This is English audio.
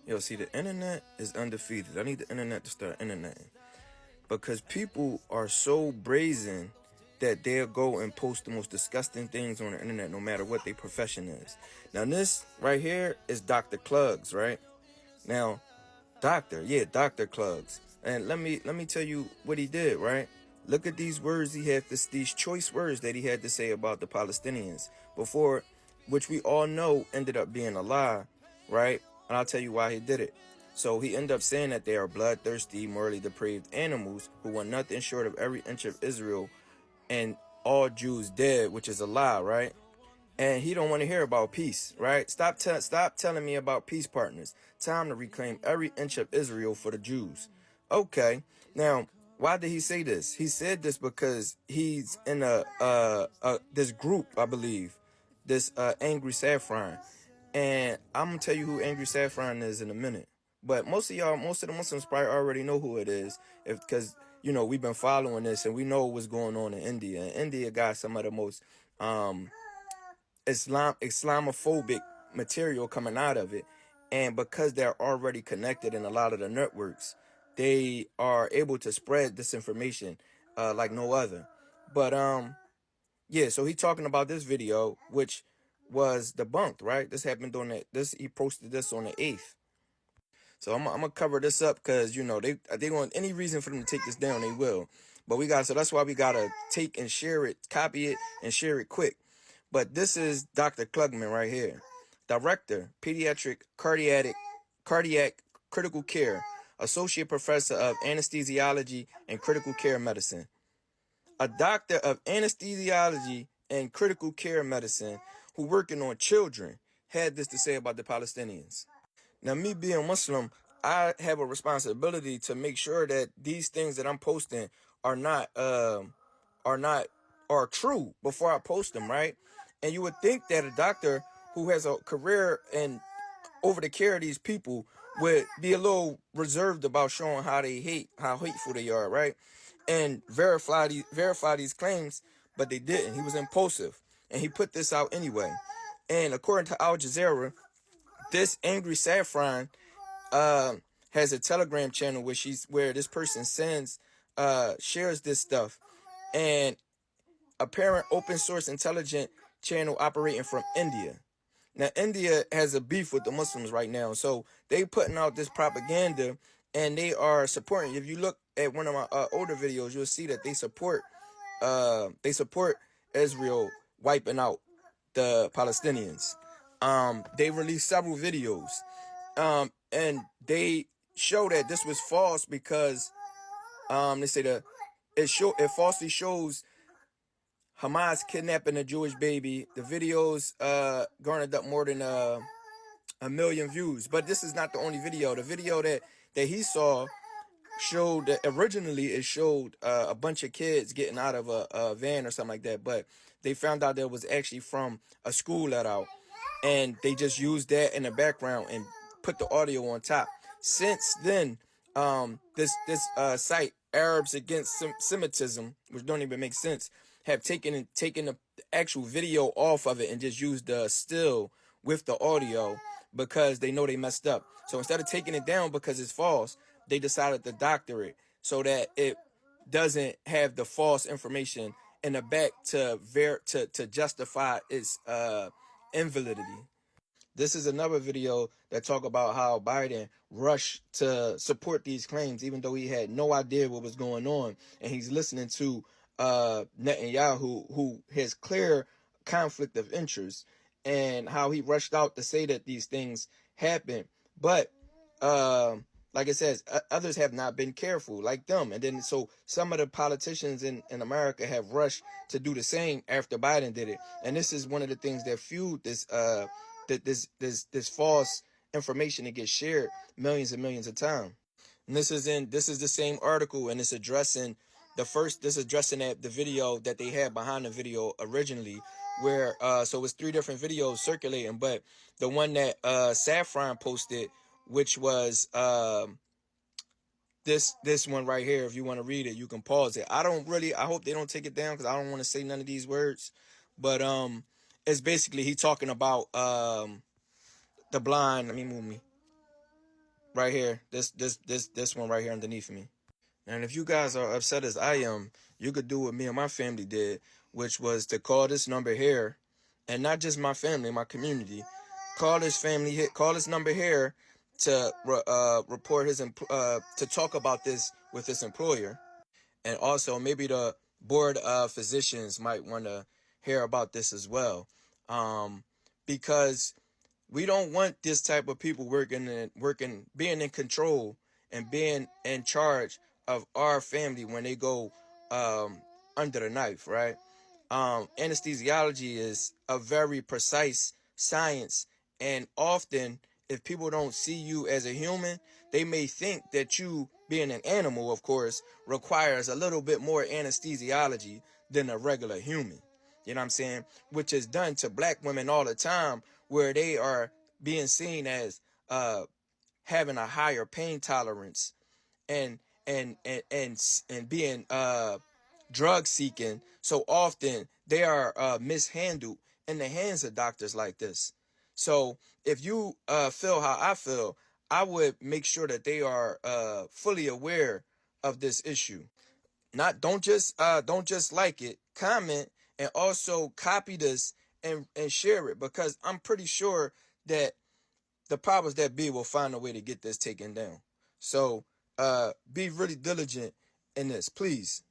Yo, see, the internet is undefeated. I need the internet to start interneting. Because people are so brazen that they'll go and post the most disgusting things on the internet no matter what their profession is. Now, this right here is Dr. Clugs, right? Now, Dr. Clugs. And let me tell you what he did, right? Look at these words he had, these choice words that he had to say about the Palestinians before, which we all know ended up being a lie, right? And I'll tell you why he did it. So he ended up saying that they are bloodthirsty, morally depraved animals who want nothing short of every inch of Israel and all Jews dead, which is a lie, right? And he don't want to hear about peace, right? Stop telling me about peace partners. Time to reclaim every inch of Israel for the Jews. Okay, now why did he say this? He said this because he's in this group, I believe, this Angry Saffron, and I'm gonna tell you who Angry Saffron is in a minute. But most of the Muslims probably already know who it is, if because we've been following this and we know what's going on in India. And India got some of the most Islamophobic material coming out of it. And because they're already connected in a lot of the networks, they are able to spread disinformation like no other. But yeah, so he talking about this video, which was debunked, right? This happened on he posted this on the 8th. So I'm gonna cover this up because they want any reason for them to take this down, they will. But so that's why we gotta take and share it, copy it, and share it quick. But this is Dr. Klugman right here, Director, Pediatric Cardiac Critical Care, Associate Professor of Anesthesiology and Critical Care Medicine. A doctor of anesthesiology and critical care medicine who working on children had this to say about the Palestinians. Now, me being Muslim, I have a responsibility to make sure that these things that I'm posting are not are true before I post them, right? And you would think that a doctor who has a career in over the care of these people would be a little reserved about showing how hateful they are, right? And verify these claims, but they didn't. He was impulsive, and he put this out anyway. And according to Al Jazeera, this Angry Saffron has a Telegram channel where this person shares this stuff, and a parent open source intelligent channel operating from India. Now, India has a beef with the Muslims right now, so they putting out this propaganda, and they are supporting. If you look at one of my older videos, you'll see that they support Israel wiping out the Palestinians. They released several videos, and they show that this was false because they say it falsely shows Hamas kidnapping a Jewish baby. The videos garnered up more than a million views. But this is not the only video. The video that he saw showed that originally it showed a bunch of kids getting out of a van or something like that. But they found out that it was actually from a school let out. And they just used that in the background and put the audio on top. Since then, this site, Arabs Against Semitism, which don't even make sense, have taken the actual video off of it and just used the still with the audio because they know they messed up. So instead of taking it down because it's false, they decided to doctor it so that it doesn't have the false information in the back to justify its invalidity. This is another video that talk about how Biden rushed to support these claims, even though he had no idea what was going on. And he's listening to Netanyahu, who has clear conflict of interest, and how he rushed out to say that these things happen. But like it says, others have not been careful like them. And then so some of the politicians in America have rushed to do the same after Biden did it. And this is one of the things that fueled this this false information that gets shared millions and millions of times. And this is the same article, and it's addressing the video that they had behind the video originally, where so it's three different videos circulating, but the one that Saffron posted, which was this one right here. If you want to read it, you can pause it. I hope they don't take it down because I don't want to say none of these words, but it's basically he talking about the blind. Let me move me. right here. This one right here underneath me. And if you guys are upset as I am, you could do what me and my family did, which was to call this number here, and not just my family, my community. Call this family, call this number here to report to talk about this with his employer, and also maybe the board of physicians might want to hear about this as well, because we don't want this type of people being in control and being in charge of our family when they go under the knife, right? Anesthesiology is a very precise science, and often, if people don't see you as a human, they may think that you, being an animal, of course, requires a little bit more anesthesiology than a regular human. You know what I'm saying? Which is done to black women all the time, where they are being seen as having a higher pain tolerance and and being drug seeking. So often they are mishandled in the hands of doctors like this. So if you feel how I feel, I would make sure that they are fully aware of this issue. Not don't just like it, comment, and also copy this and share it, because I'm pretty sure that the powers that be will find a way to get this taken down. So be really diligent in this, please.